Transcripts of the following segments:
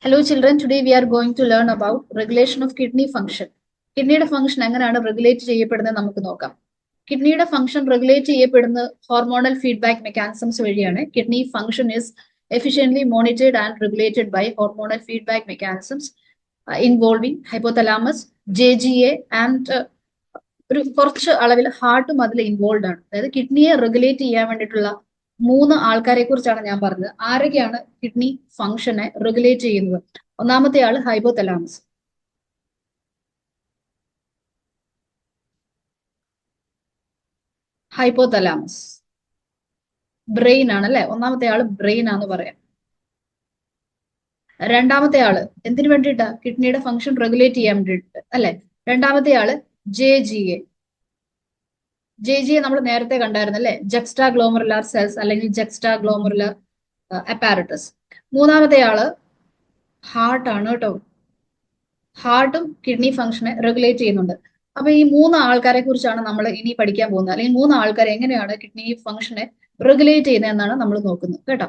Hello children, today we are going to learn about regulation of kidney function. കിഡ്നിയുടെ function എങ്ങനെയാണ് regulate ചെയ്യപ്പെടുന്നത് നമുക്ക് നോക്കാം. കിഡ്നിയുടെ ഫംഗ്ഷൻ റെഗുലേറ്റ് ചെയ്യപ്പെടുന്ന ഹോർമോണൽ ഫീഡ്ബാക്ക് മെക്കാനിസംസ് വഴിയാണ്. Kidney function is efficiently monitored and regulated by hormonal feedback mechanisms involving hypothalamus, JGA and ഒരു കുറച്ച് അളവിൽ ഹാർട്ടും അതിൽ ഇൻവോൾവ് ആണ്. അതായത് കിഡ്നിയെ റെഗുലേറ്റ് ചെയ്യാൻ വേണ്ടിയിട്ടുള്ള മൂന്ന് ആൾക്കാരെ കുറിച്ചാണ് ഞാൻ പറഞ്ഞത്. ആരൊക്കെയാണ് കിഡ്നി ഫംഗ്ഷനെ റെഗുലേറ്റ് ചെയ്യുന്നത്? ഒന്നാമത്തെ ആള് ഹൈപ്പോതലാമസ്. ഹൈപ്പോതലാമസ് ബ്രെയിൻ ആണ് അല്ലെ. ഒന്നാമത്തെ ആള് ബ്രെയിൻ ആണെന്ന് പറയാം. രണ്ടാമത്തെ ആള് എന്തിനു വേണ്ടിയിട്ടാ? കിഡ്നിയുടെ ഫംഗ്ഷൻ റെഗുലേറ്റ് ചെയ്യാൻ വേണ്ടിയിട്ട് അല്ലെ. രണ്ടാമത്തെ ആള് JGA. നമ്മൾ നേരത്തെ കണ്ടായിരുന്നു അല്ലെ. ജക്സ്ട്രാ ഗ്ലോമറുലാർ സെൽസ് അല്ലെങ്കിൽ ജക്സ്ട്രാ ഗ്ലോമറുലാർ അപ്പാരറ്റസ്. മൂന്നാമത്തെ ആള് ഹാർട്ട് ആണ് കേട്ടോ. ഹാർട്ടും കിഡ്നി ഫംഗ്ഷനെ റെഗുലേറ്റ് ചെയ്യുന്നുണ്ട്. അപ്പൊ ഈ മൂന്ന് ആൾക്കാരെ കുറിച്ചാണ് നമ്മൾ ഇനി പഠിക്കാൻ പോകുന്നത്. അല്ലെങ്കിൽ മൂന്ന് ആൾക്കാർ എങ്ങനെയാണ് കിഡ്നി ഫംഗ്ഷനെ റെഗുലേറ്റ് ചെയ്യുന്നത് എന്നാണ് നമ്മൾ നോക്കുന്നത് കേട്ടോ.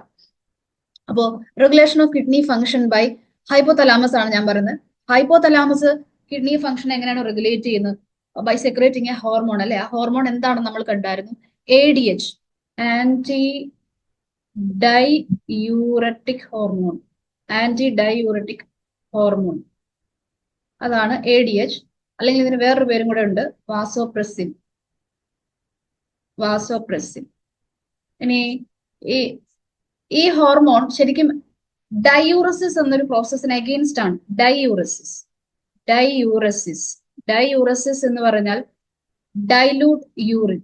അപ്പോ regulation of kidney function by hypothalamus ആണ് ഞാൻ പറയുന്നത്. ഹൈപ്പോതലാമസ് കിഡ്നി ഫംഗ്ഷൻ എങ്ങനെയാണ് റെഗുലേറ്റ് ചെയ്യുന്നത്? ബൈ സെക്രേറ്റിംഗ് എ ഹോർമോൺ അല്ലെ. ആ ഹോർമോൺ എന്താണെന്ന് നമ്മൾ കണ്ടായിരുന്നു. ADH, anti diuretic hormone. Anti diuretic hormone അതാണ് ADH. അല്ലെങ്കിൽ ഇതിന് വേറൊരു പേരും കൂടെ ഉണ്ട്, വാസോപ്രസിൻ. ഇനി ഈ ഹോർമോൺ ശരിക്കും ഡൈയൂറസിസ് എന്നൊരു പ്രോസസ്സിന് അഗെയിൻസ്റ്റ് ആണ്. ഡൈയൂറസിസ് എന്ന് പറഞ്ഞാൽ dilute urine.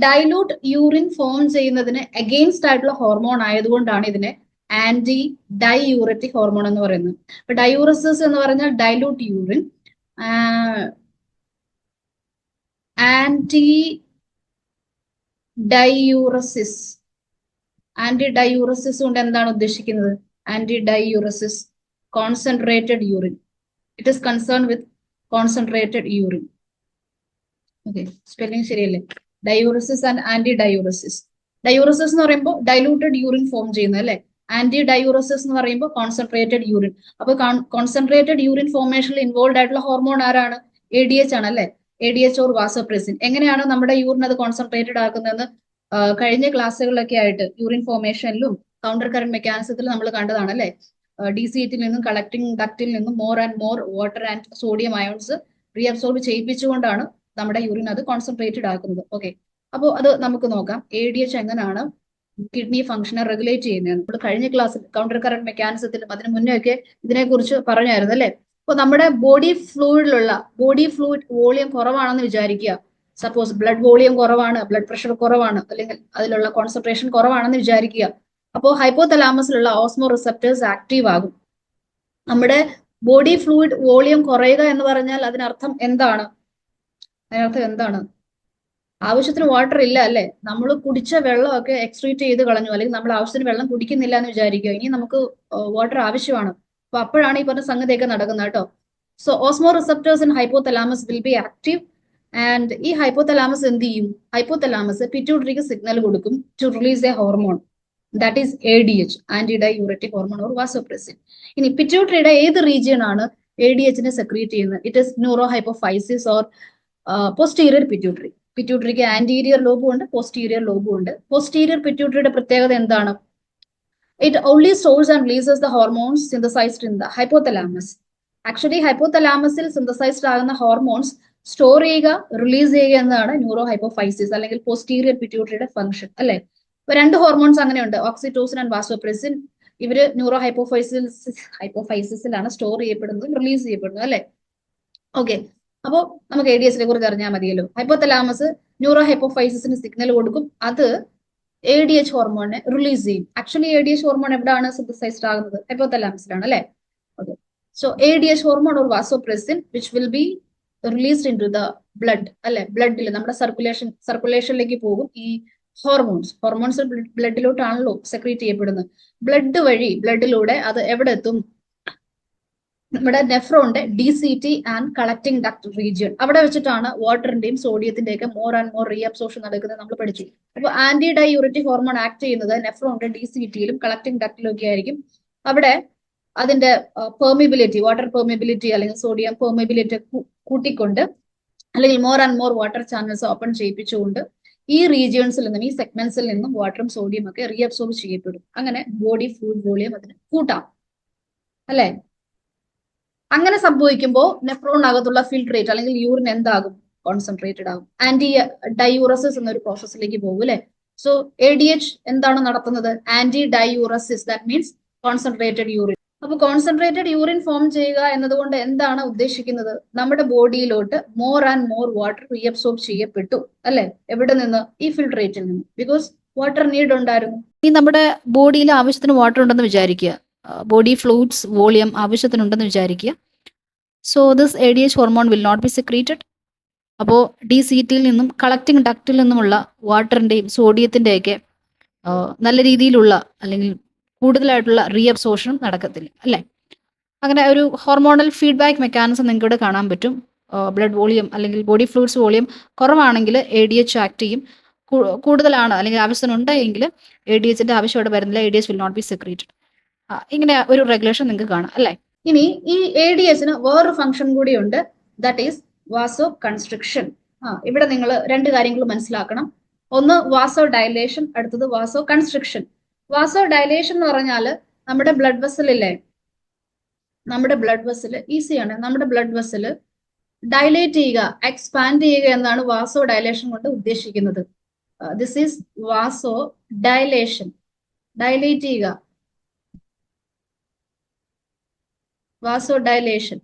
Dilute urine form ചെയ്യുന്നതിന് അഗെയിൻസ്റ്റ് ആയിട്ടുള്ള ഹോർമോൺ ആയതുകൊണ്ടാണ് ഇതിനെ ആന്റി ഡൈയൂററ്റിക് ഹോർമോൺ എന്ന് പറയുന്നത്. അപ്പൊ ഡൈയൂറസിസ് എന്ന് പറഞ്ഞാൽ ഡൈലൂട്ട് യൂറിൻ. ആന്റി ഡൈയൂറസിസ് കൊണ്ട് എന്താണ് ഉദ്ദേശിക്കുന്നത്? Anti diuresis concentrated urine. It is concern with concentrated urine. Okay, spelling ശരിയല്ലേ? Diuresis and anti diuresis. Diuresis എന്ന് പറയുമ്പോൾ ഡൈലൂട്ടഡ് യൂറിൻ ഫോം ചെയ്യുന്നത് അല്ലെ. ആന്റി ഡൈയൂറസിസ് എന്ന് പറയുമ്പോൾ കോൺസെൻട്രേറ്റഡ് യൂറിൻ. അപ്പൊ കോൺസെൻട്രേറ്റഡ് യൂറിൻ ഫോർമേഷനിൽ ഇൻവോൾവ് ആയിട്ടുള്ള ഹോർമോൺ ആരാണ്? ADH ആണ് അല്ലെ. ADH or vasopressin. എങ്ങനെയാണ് നമ്മുടെ യൂറിൻ അത് കോൺസെൻട്രേറ്റഡ് ആക്കുന്നതെന്ന് കഴിഞ്ഞ ക്ലാസ്സുകളിലൊക്കെ ആയിട്ട് യൂറിൻ ഫോർമേഷനിലും കൗണ്ടർ കറന്റ് മെക്കാനിസത്തിലും നമ്മൾ കണ്ടതാണ് അല്ലെ. DCT നിന്നും കളക്ടിങ് ഡക്റ്റിൽ നിന്നും more and more water and sodium ions reabsorb ചെയ്യിപ്പിച്ചുകൊണ്ടാണ് നമ്മുടെ യൂറിൻ അത് കോൺസെൻട്രേറ്റഡ് ആക്കുന്നത്. ഓക്കെ, അപ്പോൾ അത് നമുക്ക് നോക്കാം. ADH എങ്ങനെയാണ് കിഡ്നി ഫംഗ്ഷനെ റെഗുലേറ്റ് ചെയ്യുന്നത്. നമ്മൾ കഴിഞ്ഞ ക്ലാസ്സിൽ കൗണ്ടർ കറന്റ് മെക്കാനിസത്തിലും അതിന് മുന്നേ ഒക്കെ ഇതിനെക്കുറിച്ച് പറഞ്ഞായിരുന്നു അല്ലെ. അപ്പൊ നമ്മുടെ ബോഡി ഫ്ലൂയിഡ് വോളിയം കുറവാണെന്ന് വിചാരിക്കുക. സപ്പോസ് ബ്ലഡ് വോളിയം കുറവാണ്, ബ്ലഡ് പ്രഷർ കുറവാണ്, അല്ലെങ്കിൽ അതിലുള്ള കോൺസെൻട്രേഷൻ കുറവാണെന്ന് വിചാരിക്കുക. അപ്പോൾ ഹൈപ്പോതലാമസിലുള്ള ഓസ്മോ റിസപ്റ്റേഴ്സ് ആക്റ്റീവ് ആകും. നമ്മുടെ ബോഡി ഫ്ലൂയിഡ് വോളിയം കുറയുക എന്ന് പറഞ്ഞാൽ അതിനർത്ഥം എന്താണ്? ആവശ്യത്തിന് വാട്ടർ ഇല്ല അല്ലെ. നമ്മൾ കുടിച്ച വെള്ളമൊക്കെ എക്സ്ട്രീറ്റ് ചെയ്ത് കളഞ്ഞു, അല്ലെങ്കിൽ നമ്മൾ ആവശ്യത്തിന് വെള്ളം കുടിക്കുന്നില്ല എന്ന് വിചാരിക്കുക. ഇനി നമുക്ക് വാട്ടർ ആവശ്യമാണ്. അപ്പൊ അപ്പോഴാണ് ഈ പറഞ്ഞ സംഗതിയൊക്കെ നടക്കുന്നത് കേട്ടോ. So osmo receptors in hypothalamus will be active. And ഈ ഹൈപ്പോതലാമസ് എന്ത് ചെയ്യും? ഹൈപ്പോതലാമസ് പിറ്റ്യൂട്ടറിക്ക് സിഗ്നൽ കൊടുക്കും to release a hormone, that is ADH, anti diuretic hormone or vasopressin. ഇനി പിറ്റ്യൂട്ടറിയുടെ ഏത് റീജിയൻ ആണ് ADHനെ സെക്രീറ്റ് ചെയ്യുന്നത്? It is neurohypophysis or posterior pituitary. പിറ്റ്യൂട്ടറിക്ക് ആന്റീരിയർ ലോബും ഉണ്ട്, പോസ്റ്റീരിയർ ലോബും ഉണ്ട്. പോസ്റ്റീരിയർ പിറ്റ്യൂട്ടറിയുടെ പ്രത്യേകത എന്താണ്? It only stores and releases the hormones synthesized in the hypothalamus. Actually ഹൈപ്പോതലാമസിൽ synthesised ആകുന്ന ഹോർമോൺസ് സ്റ്റോർ ചെയ്യുക, റിലീസ് ചെയ്യുക എന്നതാണ് ന്യൂറോ ഹൈപ്പോഫൈസിസ് അല്ലെങ്കിൽ പോസ്റ്റീരിയർ പിറ്റ്യൂട്ടറിയുടെ ഫംഗ്ഷൻ അല്ലെ. ഇപ്പൊ രണ്ട് ഹോർമോൺസ് അങ്ങനെയുണ്ട്, ഓക്സിറ്റോസിൻ ആൻഡ് വാസോപ്രസിൻ. ഇവര് ന്യൂറോ ഹൈപ്പോഫൈസിസിലാണ് സ്റ്റോർ ചെയ്യപ്പെടുന്നത്, റിലീസ് ചെയ്യപ്പെടുന്നത് അല്ലെ. ഓക്കെ, അപ്പോൾ നമുക്ക് ADHനെ കുറിച്ച് അറിഞ്ഞാൽ മതിയല്ലോ. ഹൈപ്പോതലാമസ് ന്യൂറോ ഹൈപ്പോഫൈസിസിന് സിഗ്നൽ കൊടുക്കും, അത് ADH ഹോർമോണിനെ റിലീസ് ചെയ്യും. ആക്ച്വലി ADH ഹോർമോൺ എവിടെയാണ് സിന്തസൈസ്ഡ് ആകുന്നത്? ഹൈപ്പോതലാമസിലാണ് അല്ലെ. Okay, so ADH hormone or vasopressin which will be released into the blood അല്ലെ. ബ്ലഡിൽ നമ്മുടെ സർക്കുലേഷനിലേക്ക് പോകും ഈ ഹോർമോൺസ് ബ്ലഡിലോട്ടാണല്ലോ സെക്രീറ്റ് ചെയ്യപ്പെടുന്നത്. ബ്ലഡിലൂടെ അത് എവിടെ എത്തും? നമ്മുടെ നെഫ്രോണിന്റെ DCT and collecting duct region, അവിടെ വെച്ചിട്ടാണ് വാട്ടറിന്റെയും സോഡിയത്തിന്റെയും ഒക്കെ മോർ ആൻഡ് മോർ റീഅബ്സോർഷൻ നടക്കുന്നത് നമ്മൾ പഠിച്ചു. അപ്പോൾ ആന്റി ഡൈയൂററ്റിക് ഹോർമോൺ ആക്ട് ചെയ്യുന്നത് നെഫ്രോണിന്റെ DCTയിലും കളക്ടിംഗ് ഡക്റ്റിലും ഒക്കെ ആയിരിക്കും. അവിടെ അതിന്റെ പെർമിബിലിറ്റി, വാട്ടർ പെർമിബിലിറ്റി അല്ലെങ്കിൽ സോഡിയം പെർമിബിലിറ്റി കൂട്ടിക്കൊണ്ട് അല്ലെങ്കിൽ more and more water channels open ചെയ്യിപ്പിച്ചുകൊണ്ട് ഈ റീജിയൻസിൽ നിന്നും ഈ സെഗ്മെന്റ്സിൽ നിന്നും വാട്ടറും സോഡിയം ഒക്കെ റീഅബ്സോർബ് ചെയ്യപ്പെടും. അങ്ങനെ ബോഡി ഫ്ലൂയിഡ് വോളിയം അതിന് കൂട്ടാം, അല്ലെ? അങ്ങനെ സംഭവിക്കുമ്പോൾ നെഫ്രോണിനകത്തുള്ള ഫിൽട്രേറ്റ് അല്ലെങ്കിൽ യൂറിൻ എന്താകും? കോൺസെൻട്രേറ്റഡ് ആകും. ആന്റി ഡൈയൂറസിസ് എന്നൊരു പ്രോസസ്സിലേക്ക് പോകും, അല്ലെ? സോ ADH എന്താണ് നടത്തുന്നത്? Anti diuresis, that means concentrated urine. അപ്പൊ കോൺസെൻട്രേറ്റഡ് യൂറിൻ ഫോം ചെയ്യുക എന്നതുകൊണ്ട് എന്താണ് ഉദ്ദേശിക്കുന്നത്? നമ്മുടെ ബോഡിയിലോട്ട് more and more water reabsorb ചെയ്യപ്പെട്ടു, അല്ലെ? എവിടെ നിന്ന്? ഈ ഫിൽട്രേറ്റിൽ നിന്ന്. ബിക്കോസ് വാട്ടർ നീഡ് ഉണ്ടായിരുന്നു. ഈ നമ്മുടെ ബോഡിയിൽ ആവശ്യത്തിന് വാട്ടർ ഉണ്ടെന്ന് വിചാരിക്കുക, ബോഡി ഫ്ലൂയിഡ്സ് വോളിയം ആവശ്യത്തിനുണ്ടെന്ന് വിചാരിക്കുക. So this ADH hormone will not be secreted. അപ്പോൾ DCTയിൽ നിന്നും കളക്ടിംഗ് ഡക്റ്റിൽ നിന്നുമുള്ള വാട്ടറിൻ്റെയും സോഡിയത്തിൻ്റെയൊക്കെ നല്ല രീതിയിലുള്ള അല്ലെങ്കിൽ കൂടുതലായിട്ടുള്ള റീഅബ്സോർഷനും നടക്കത്തില്ല, അല്ലേ? അങ്ങനെ ഒരു ഹോർമോണൽ ഫീഡ്ബാക്ക് മെക്കാനിസം നിങ്ങൾക്ക് ഇവിടെ കാണാൻ പറ്റും. ബ്ലഡ് വോളിയം അല്ലെങ്കിൽ ബോഡി ഫ്ലൂയിഡ്സ് വോളിയം കുറവാണെങ്കിൽ ADH ആക്ട് ചെയ്യും. കൂടുതലാണ് അല്ലെങ്കിൽ ആവശ്യത്തിനുണ്ടെങ്കിൽ ADHന്റെ ആവശ്യം ഇവിടെ വരുന്നില്ല, ADH will not be secreted. ഇങ്ങനെ ഒരു റെഗുലേഷൻ നിങ്ങൾക്ക് കാണാം, അല്ലേ? ഇനി ഈ ADHന് വേറൊരു ഫംഗ്ഷൻ കൂടിയുണ്ട്, ദാറ്റ് ഈസ് വാസോ കൺസ്ട്രിക്ഷൻ. ഇവിടെ നിങ്ങൾ രണ്ട് കാര്യങ്ങൾ മനസ്സിലാക്കണം. ഒന്ന് വാസോ ഡയലേഷൻ, അടുത്തത് വാസോ കൺസ്ട്രിക്ഷൻ. വാസോ ഡയലേഷൻ എന്ന് പറഞ്ഞാൽ നമ്മുടെ ബ്ലഡ് വെസലില്ലേ, നമ്മുടെ ബ്ലഡ് വെസൽ ഈസിയാണ്. നമ്മുടെ ബ്ലഡ് വെസൽ ഡയലേറ്റ് ചെയ്യുക, എക്സ്പാൻഡ് ചെയ്യുക എന്നാണ് വാസോ ഡയലേഷൻ കൊണ്ട് ഉദ്ദേശിക്കുന്നത്. This is vasodilation, dilate ചെയ്യുക. Vasodilation.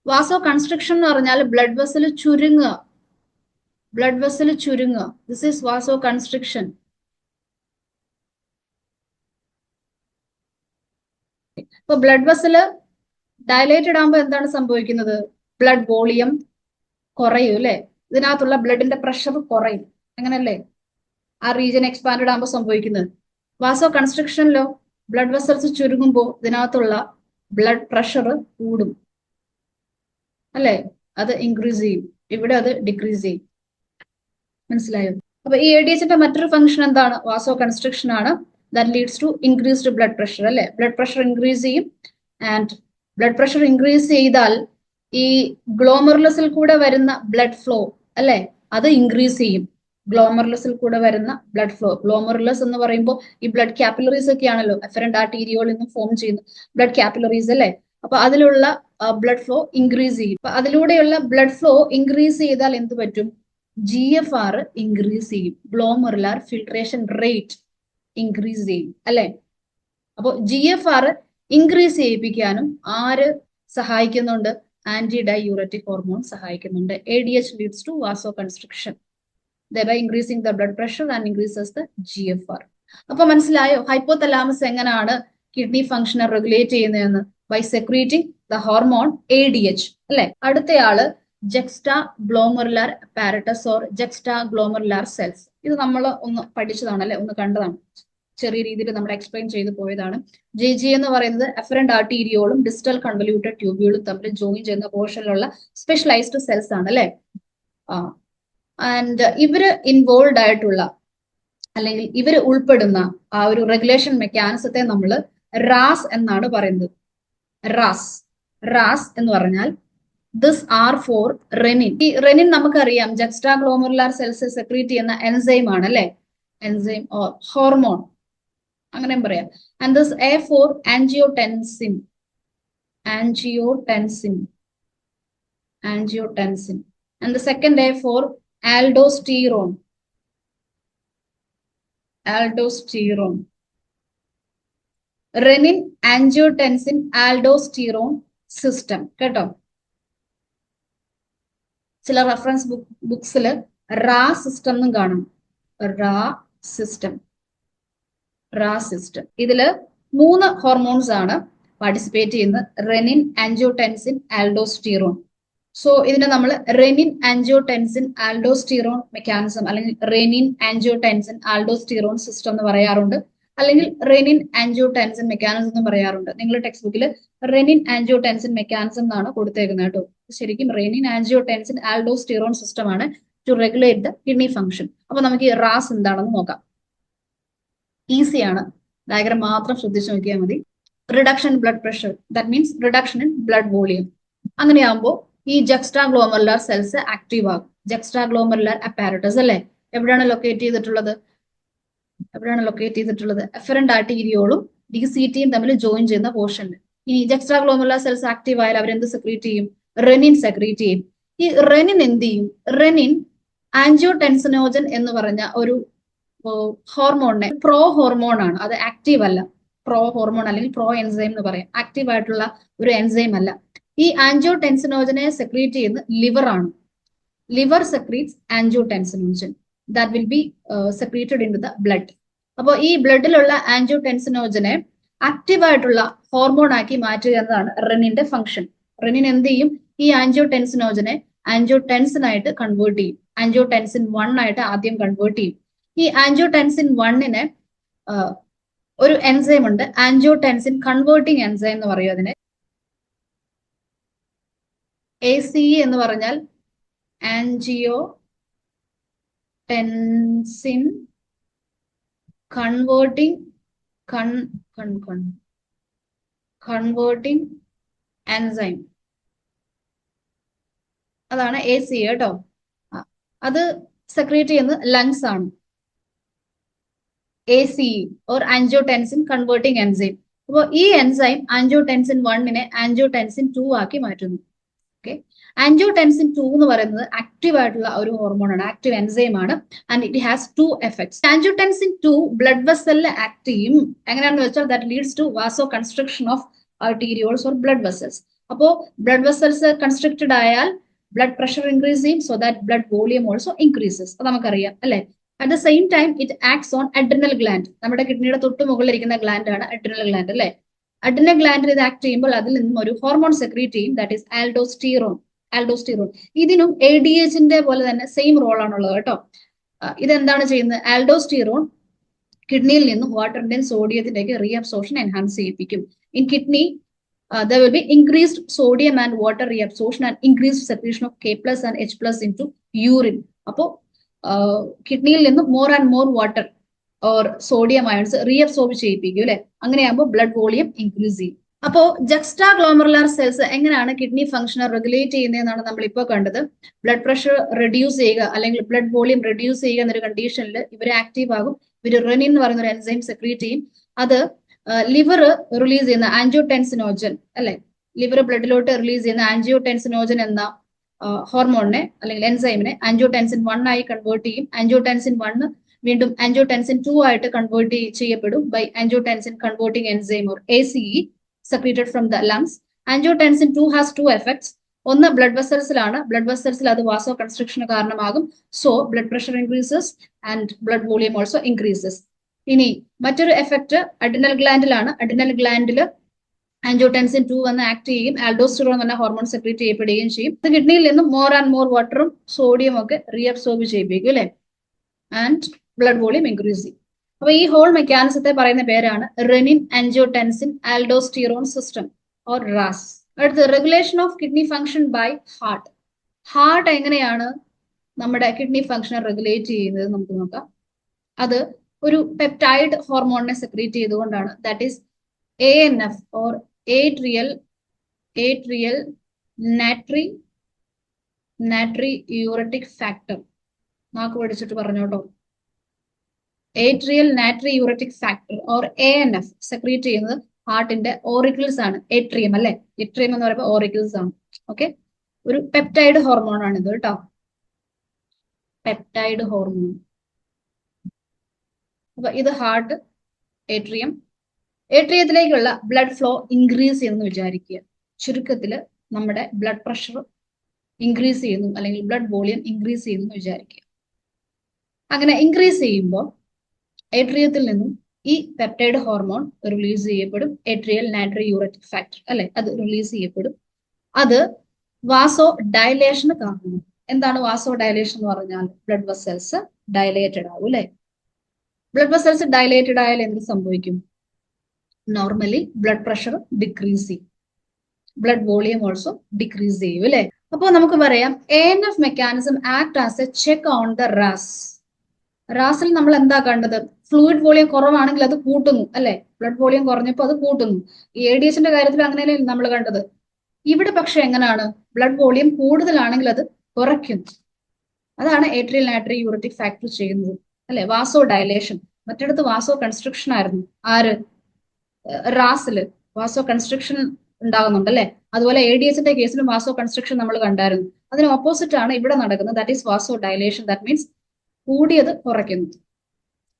വാസോ കൺസ്ട്രിക്ഷൻ എന്ന് പറഞ്ഞാൽ ബ്ലഡ് വെസൽ ചുരുങ്ങുക, ബ്ലഡ് വെസൽ ചുരുങ്ങുക. This is vasoconstriction. ഇപ്പൊ ബ്ലഡ് വെസൽ ഡയലേറ്റഡ് ആകുമ്പോൾ എന്താണ് സംഭവിക്കുന്നത്? ബ്ലഡ് വോളിയം കുറയും, അല്ലെ? ഇതിനകത്തുള്ള ബ്ലഡിന്റെ പ്രഷർ കുറയും, അങ്ങനല്ലേ ആ റീജിയൻ എക്സ്പാൻഡഡ് ആകുമ്പോൾ സംഭവിക്കുന്നത്. വാസോ കൺസ്ട്രിക്ഷനിലോ ബ്ലഡ് വെസൽസ് ചുരുങ്ങുമ്പോൾ ഇതിനകത്തുള്ള ബ്ലഡ് പ്രഷർ കൂടും, അല്ലെ? അത് ഇൻക്രീസ് ചെയ്യും, ഇവിടെ അത് ഡിക്രീസ് ചെയ്യും. മനസ്സിലായോ? അപ്പൊ ഈ ADHന്റെ മറ്റൊരു ഫംഗ്ഷൻ എന്താണ്? വാസോ കൺസ്ട്രിക്ഷൻ ആണ്. That leads to increased blood pressure, അല്ലെ? ബ്ലഡ് പ്രഷർ ഇൻക്രീസ് ചെയ്യും. ആൻഡ് ബ്ലഡ് പ്രഷർ ഇൻക്രീസ് ചെയ്താൽ ഈ ഗ്ലോമറുലസിൽ കൂടെ വരുന്ന ബ്ലഡ് ഫ്ലോ, അല്ലെ, അത് ഇൻക്രീസ് ചെയ്യും. ഗ്ലോമറുലസിൽ കൂടെ വരുന്ന ബ്ലഡ് ഫ്ലോ, ഗ്ലോമറുലസ് എന്ന് പറയുമ്പോൾ ഈ ബ്ലഡ് കാപ്പിലറീസ് ഒക്കെ ആണല്ലോ, എഫറന്റ് ആർട്ടീരിയോളിൽ നിന്ന് ഫോം ചെയ്യുന്ന ബ്ലഡ് കാപ്പിലറീസ്, അല്ലെ? അപ്പൊ അതിലുള്ള ബ്ലഡ് ഫ്ലോ ഇൻക്രീസ് ചെയ്യും. അപ്പൊ അതിലൂടെയുള്ള ബ്ലഡ് ഫ്ലോ ഇൻക്രീസ് ചെയ്താൽ എന്ത് പറ്റും? GFR ഇൻക്രീസ് ചെയ്യും, ഗ്ലോമറുലാർ ഫിൽട്രേഷൻ റേറ്റ് ഇൻക്രീസ് ചെയ്യും, അല്ലെ? അപ്പോൾ GFR ഇൻക്രീസ് ചെയ്യിപ്പിക്കാനും ആര് സഹായിക്കുന്നുണ്ട്? ആന്റി ഡൈയൂററ്റിക് ഹോർമോൺ സഹായിക്കുന്നുണ്ട്. ADH leads to vasoconstriction, thereby increasing the blood pressure and increases the GFR. അപ്പൊ മനസ്സിലായോ ഹൈപ്പോതലാമസ് എങ്ങനെയാണ് കിഡ്നി ഫംഗ്ഷനെ റെഗുലേറ്റ് ചെയ്യുന്നതെന്ന്? By secreting the hormone ADH, അല്ലെ? അടുത്തയാള് juxtaglomerular apparatus or juxtaglomerular cells. ഇത് നമ്മൾ ഒന്ന് പഠിച്ചതാണ്, അല്ലെ? ഒന്ന് കണ്ടതാണ്, ചെറിയ രീതിയിൽ നമ്മൾ എക്സ്പ്ലെയിൻ ചെയ്ത് പോയതാണ്. JG എന്ന് പറയുന്നത് എഫറന്റ് ആർട്ടീരിയോളും ഡിസ്റ്റൽ കൺവല്യൂട്ടഡ് ട്യൂബ്യൂളും തമ്മിൽ ജോയിൻ ചെയ്യുന്ന പോർഷനിലുള്ള സ്പെഷ്യലൈസ്ഡ് സെൽസ് ആണ്, അല്ലെ? ആൻഡ് ഇവര് ഇൻവോൾവ് ആയിട്ടുള്ള അല്ലെങ്കിൽ ഇവര് ഉൾപ്പെടുന്ന ആ ഒരു റെഗുലേഷൻ മെക്കാനിസത്തെ നമ്മൾ റാസ് എന്നാണ് പറയുന്നത്. റാസ് എന്ന് പറഞ്ഞാൽ ദിസ് ആർ ഫോർ റെനിൻ. ഈ റെനിൻ നമുക്കറിയാം ജെക്സ്റ്റാ ഗ്ലോമറുലാർ സെൽസ് സെക്രീറ്റ് ചെയ്യുന്ന എൻസൈം ആണ്, അല്ലെ? എൻസൈം ഓർ ഹോർമോൺ അങ്ങനെയും പറയാം. And this A for angiotensin. And the second A for aldosterone. Renin, angiotensin, aldosterone system. കേട്ടോ? ചില റെഫറൻസ് ബുക്സിൽ റാ സിസ്റ്റം എന്നും കാണും. റാ സിസ്റ്റം. ഇതില് 3 ഹോർമോൺസ് ആണ് പാർട്ടിസിപ്പേറ്റ് ചെയ്യുന്നത്: റെനിൻ, ആൻജിയോടെൻസിൻ, ആൽഡോസ്റ്റിറോൺ. സോ ഇതിനെ നമ്മൾ റെനിൻ ആൻജിയോടെൻസിൻ ആൽഡോസ്റ്റിറോൺ മെക്കാനിസം അല്ലെങ്കിൽ റെനിൻ ആൻജിയോടെൻസിൻ ആൽഡോസ്റ്റിറോൺ സിസ്റ്റം എന്ന് പറയാറുണ്ട്. അല്ലെങ്കിൽ റെനിൻ ആൻജിയോടെൻസിൻ മെക്കാനിസം എന്ന് പറയാറുണ്ട്. നിങ്ങൾ ടെക്സ്റ്റ് ബുക്കിൽ റെനിൻ ആൻജിയോടെൻസിൻ മെക്കാനിസം എന്നാണ് കൊടുത്തേക്കുന്നത് കേട്ടോ. ശരിക്കും റെനിൻ ആൻജിയോടെൻസിൻ ആൽഡോസ്റ്റിറോൺ സിസ്റ്റം ആണ് to regulate the kidney function. അപ്പൊ നമുക്ക് ഈ റാസ് എന്താണെന്ന് നോക്കാം. ഈസിയാണ്, ഡയഗ്രാം മാത്രം ശ്രദ്ധിച്ചു നോക്കിയാൽ മതി. Reduction in blood pressure, that means reduction in blood volume. അങ്ങനെയാകുമ്പോൾ ഈ ജക്സ്ട്രാഗ്ലോമറുലാർ സെൽസ് ആക്റ്റീവ് ആകും. ജക്സ്ട്രാഗ്ലോമറുലാർ അപ്പാരറ്റസ് അല്ലെ, എവിടെയാണ് ലൊക്കേറ്റ് ചെയ്തിട്ടുള്ളത്? എഫറന്റ് ആർട്ടീരിയോളും ഡിസിറ്റിയും തമ്മിൽ ജോയിൻ ചെയ്യുന്ന പോർഷനിൽ. ഇനി ജക്സ്ട്രാഗ്ലോമറുലാർ സെൽസ് ആക്റ്റീവ് ആയാൽ അവരെന്ത് സെക്രീറ്റ് ചെയ്യും? റെനിൻ സെക്രീറ്റ് ചെയ്യും. ഈ റെനിൻ എന്ത് ചെയ്യും? റെനിൻ ആൻജിയോടെൻസിനോജൻ എന്ന് പറഞ്ഞ ഒരു ഹോർമോണിനെ, പ്രോ ഹോർമോൺ ആണ്, അത് ആക്റ്റീവ് അല്ല. പ്രോ ഹോർമോൺ അല്ലെങ്കിൽ പ്രോ എൻസൈം എന്ന് പറയാം. ആക്റ്റീവ് ആയിട്ടുള്ള ഒരു എൻസൈം അല്ല. ഈ ആൻജിയോടെൻസിനോജനെ സെക്രീറ്റ് ചെയ്യുന്ന ലിവർ ആണ്. Liver secretes angiotensinogen that will be secreted into the blood. അപ്പോൾ ഈ ബ്ലഡിലുള്ള ആൻജിയോടെൻസിനോജനെ ആക്റ്റീവ് ആയിട്ടുള്ള ഹോർമോൺ ആക്കി മാറ്റുക എന്നതാണ് റെനിന്റെ ഫംഗ്ഷൻ. റെനിൻ എന്ത് ചെയ്യും? ഈ ആൻജിയോടെൻസിനോജനെ ആൻജിയോടെൻസിൻ ആയിട്ട് കൺവേർട്ട് ചെയ്യും. ആൻജിയോടെൻസിൻ 1 ആയിട്ട് ആദ്യം കൺവേർട്ട് ചെയ്യും. ഈ ആൻജിയോടെൻസിൻ 1നെ ഒരു എൻസൈം ഉണ്ട്, ആൻജിയോടെൻസിൻ കൺവേർട്ടിംഗ് എൻസൈം എന്ന് പറയും അതിനെ. ACE എന്ന് പറഞ്ഞാൽ ആൻജിയോടെൻസിൻ കൺവേർട്ടിംഗ് എൻസൈം, അതാണ് ACE കേട്ടോ. അത് സെക്രീറ്റ് ചെയ്യുന്നത് ലങ്സ് ആണ്. ACE or angiotensin converting enzyme. അപ്പോൾ ഈ എൻസൈം ആൻജിയോടെൻസിൻ 1നെ ആൻജിയോടെൻസിൻ 2 ആക്കി മാറ്റുന്നു. ഓക്കെ, ആൻജിയോടെൻസിൻ 2 എന്ന് പറയുന്നത് ആക്റ്റീവ് ആയിട്ടുള്ള ഒരു ഹോർമോൺ ആണ്, ആക്റ്റീവ് എൻസൈം ആണ്. And it has 2 effects. Angiotensin 2 blood വെസലിൽ ആക്ട് ചെയ്യും. എങ്ങനെയാണെന്ന് വെച്ചാൽ that leads to vaso construction of arterioles or blood vessels. അപ്പോൾ ബ്ലഡ് വെസൽസ് കൺസ്ട്രക്റ്റഡ് ആയാൽ ബ്ലഡ് പ്രഷർ ഇൻക്രീസ് ചെയ്യും, so that blood volume also increases. അത് നമുക്കറിയാം അല്ലെ. At the same time it acts on adrenal gland. നമ്മുടെ കിഡ്നിയുടെ തൊട്ട് മുകളിലിരിക്കുന്ന ഗ്ലാൻഡ് ആണ് അഡ്രിനൽ ഗ്ലാൻഡ് അല്ലെ. അഡ്രിനൽ ഗ്ലാൻഡിൽ ഇത് ആക്ട് ചെയ്യുമ്പോൾ അതിൽ നിന്നും ഒരു ഹോർമോൺ സെക്രീറ്റ് ചെയ്യും, ദാറ്റ് ഈസ് ആൽഡോസ്റ്റിറോൺ. ഇതിനും ADHന്റെ പോലെ തന്നെ സെയിം റോൾ ആണുള്ളത് കേട്ടോ. ഇതെന്താണ് ചെയ്യുന്നത്? ആൽഡോസ്റ്റിറോൺ കിഡ്നിയിൽ നിന്നും വാട്ടറിന്റെയും സോഡിയത്തിന്റെയൊക്കെ റീഅബ്സോർപ്ഷൻ എൻഹാൻസ് ചെയ്യിപ്പിക്കും. In kidney there will be increased sodium and water reabsorption and increased secretion of K+ and H+ into urine. അപ്പോൾ കിഡ്നിയിൽ നിന്നും more and more water or sodium ions reabsorb ചെയ്യിപ്പിക്കും അല്ലെ. അങ്ങനെയാകുമ്പോൾ ബ്ലഡ് വോളിയം ഇൻക്രീസ് ചെയ്യും. അപ്പോൾ juxtaglomerular cells എങ്ങനെയാണ് kidney ഫംഗ്ഷനെ റെഗുലേറ്റ് ചെയ്യുന്നതെന്നാണ് നമ്മൾ ഇപ്പോൾ കണ്ടത്. ബ്ലഡ് പ്രഷർ റെഡ്യൂസ് ചെയ്യുക അല്ലെങ്കിൽ ബ്ലഡ് വോളിയം റെഡ്യൂസ് ചെയ്യുക എന്നൊരു കണ്ടീഷനിൽ ഇവർ ആക്റ്റീവ് ആകും. ഇവർ റെനിൻ എന്ന് പറയുന്ന ഒരു എൻസൈം സെക്രീറ്റ് ചെയ്യും. അത് ലിവർ റിലീസ് ചെയ്യുന്ന ആൻജിയോടെൻസിനോജൻ അല്ലെ, ലിവർ ബ്ലഡിലോട്ട് റിലീസ് ചെയ്യുന്ന ആൻജിയോടെൻസിനോജൻ എന്ന ഹോർമോണിനെ അല്ലെങ്കിൽ എൻസൈമിനെ ആൻജിയോടെൻസിൻ 1 ആയി കൺവേർട്ട് ചെയ്യും. ആൻജിയോടെൻസിൻ 1 വീണ്ടും ആൻജിയോടെൻസിൻ 2 ആയിട്ട് കൺവേർട്ട് ചെയ്യപ്പെടും by angiotensin converting enzyme or ACE secreted from the lungs. Angiotensin 2 has 2 effects. ഒന്ന് ബ്ലഡ് വെസൽസിലാണ്. ബ്ലഡ് വെസൽസിൽ അത് വാസോ കൺസ്ട്രക്ഷന് കാരണമാകും. So blood pressure increases and blood volume also increases. ഇനി മറ്റൊരു എഫക്ട് അഡ്രിനൽ ഗ്ലാൻഡിലാണ്. അഡ്രിനൽ ഗ്ലാൻഡിൽ ആൻജിയോടെൻസിൻ 2 വന്ന് act ചെയ്യും, aldosterone എന്ന hormone secrete ചെയ്യപ്പെടുകയും ചെയ്യും. ഇത് കിഡ്നിയിൽ നിന്നും മോർ ആൻഡ് മോർ വാട്ടറും സോഡിയം ഒക്കെ റീഅബ്സോർബ് ചെയ്യിപ്പിക്കും അല്ലെ. ആൻഡ് ബ്ലഡ് വോളിയം ഇൻക്രീസ് ചെയ്യും. അപ്പൊ ഈ ഹോൾ മെക്കാനിസത്തെ പറയുന്ന പേരാണ് renin angiotensin aldosterone system or RAAS. അടുത്ത് regulation of kidney function by heart. Heart എങ്ങനെയാണ് നമ്മുടെ കിഡ്നി ഫംഗ്ഷനെ റെഗുലേറ്റ് ചെയ്യുന്നത് നമുക്ക് നോക്കാം. അത് ഒരു പെപ്റ്റൈഡ് ഹോർമോണിനെ സെക്രീറ്റ് ചെയ്തുകൊണ്ടാണ്. That is ANF or atrial natriuretic factor. നാക്ക് പഠിച്ചിട്ട് പറഞ്ഞോട്ടോ. Atrial natriuretic factor or ANF secrete ചെയ്യുന്നത് ഹാർട്ടിന്റെ ഓറിക്കിൾസ് ആണ്. ഏട്രിയം അല്ലെ, ഏട്രിയം എന്ന് പറയുമ്പോൾ ഓറിക്കിൾസ് ആണ്. ഓക്കെ, ഒരു പെപ്റ്റൈഡ് ഹോർമോൺ ആണ് ഇത് കേട്ടോ, പെപ്റ്റൈഡ് ഹോർമോൺ. അപ്പൊ ഇത് ഹാർട്ട്, ഏട്രിയത്തിലേക്കുള്ള ബ്ലഡ് ഫ്ലോ ഇൻക്രീസ് ചെയ്യുന്നു വിചാരിക്കുക. ചുരുക്കത്തില് നമ്മുടെ ബ്ലഡ് പ്രഷർ ഇൻക്രീസ് ചെയ്യുന്നു അല്ലെങ്കിൽ ബ്ലഡ് വോളിയം ഇൻക്രീസ് ചെയ്യുന്നു വിചാരിക്കുക. അങ്ങനെ ഇൻക്രീസ് ചെയ്യുമ്പോൾ ഏട്രിയത്തിൽ നിന്നും ഈ പെപ്റ്റൈഡ് ഹോർമോൺ റിലീസ് ചെയ്യപ്പെടും. ഏട്രിയൽ നാട്രി യൂററ്റിക് ഫാക്ടർ അല്ലെ, അത് റിലീസ് ചെയ്യപ്പെടും. അത് വാസോ ഡയലേഷന് കാരണമാകും. എന്താണ് വാസോ ഡയലേഷൻ എന്ന് പറഞ്ഞാൽ? ബ്ലഡ് വെസൽസ് ഡയലേറ്റഡ് ആവും അല്ലെ. ബ്ലഡ് വെസൽസ് ഡയലേറ്റഡ് ആയാൽ എന്ത് സംഭവിക്കും? നോർമലി ബ്ലഡ് പ്രഷർ ഡിക്രീസ് ചെയ്യും, ബ്ലഡ് വോളിയം ഓൾസോ ഡിക്രീസ് ചെയ്യും അല്ലെ. അപ്പോൾ നമുക്ക് പറയാം ANF mechanism act as a check on the RAAS. റാസിൽ നമ്മൾ എന്താ കണ്ടത്? ഫ്ലൂയിഡ് വോളിയം കുറവാണെങ്കിൽ അത് കൂട്ടുന്നു അല്ലെ, ബ്ലഡ് വോളിയം കുറഞ്ഞപ്പോൾ അത് കൂട്ടുന്നു. ഈ ADHന്റെ കാര്യത്തിൽ അങ്ങനെയല്ലേ നമ്മൾ കണ്ടത്. ഇവിടെ പക്ഷെ എങ്ങനെയാണ്? ബ്ലഡ് വോളിയം കൂടുതലാണെങ്കിൽ അത് കുറയ്ക്കുന്നു. അതാണ് ഏട്രിയൽ നാട്രി യൂറിറ്റിക് ഫാക്ടർ ചെയ്യുന്നത് അല്ലെ. വാസോ ഡയലേഷൻ, മറ്റിടത്ത് വാസോ കൺസ്ട്രക്ഷൻ ആയിരുന്നു. ആര്? റാസില് വാസോ കൺസ്ട്രക്ഷൻ ഉണ്ടാകുന്നുണ്ട് അല്ലെ. അതുപോലെ ADHന്റെ കേസിലും വാസോ കൺസ്ട്രക്ഷൻ നമ്മൾ കണ്ടായിരുന്നു. അതിന് ഓപ്പോസിറ്റ് ആണ് ഇവിടെ നടക്കുന്നത്. That is vasodilation. That means കൂടിയത് കുറയ്ക്കുന്നു.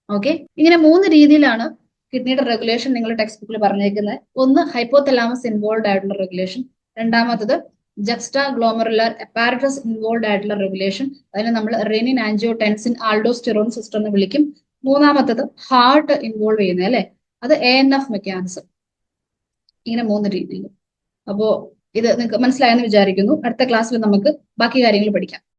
ഓക്കെ, ഇങ്ങനെ 3 രീതിയിലാണ് കിഡ്നിയുടെ റെഗുലേഷൻ നിങ്ങൾ ടെക്സ്റ്റ് ബുക്കിൽ പറഞ്ഞേക്കുന്നത്. ഒന്ന് ഹൈപ്പോതലാമസ് ഇൻവോൾവ് ആയിട്ടുള്ള റെഗുലേഷൻ, രണ്ടാമത്തത് ജക്സ്റ്റാ ഗ്ലോമറുലാർ അപ്പാരറ്റസ് ഇൻവോൾവ് ആയിട്ടുള്ള റെഗുലേഷൻ, അതിന് നമ്മൾ റെനിൻ ആൻജിയോടെൻസിൻ ആൾഡോസ്റ്റിറോൺ സിസ്റ്റം എന്ന് വിളിക്കും. മൂന്നാമത്തത് ഹാർട്ട് ഇൻവോൾവ് ചെയ്യുന്നത് അല്ലെ, അത് ANF മെക്കാനിസം. ഇങ്ങനെ 3 രീതിയിൽ. അപ്പോ ഇത് നിങ്ങൾക്ക് മനസ്സിലായെന്ന് വിചാരിക്കുന്നു. അടുത്ത ക്ലാസ്സിൽ നമുക്ക് ബാക്കി കാര്യങ്ങൾ പഠിക്കാം.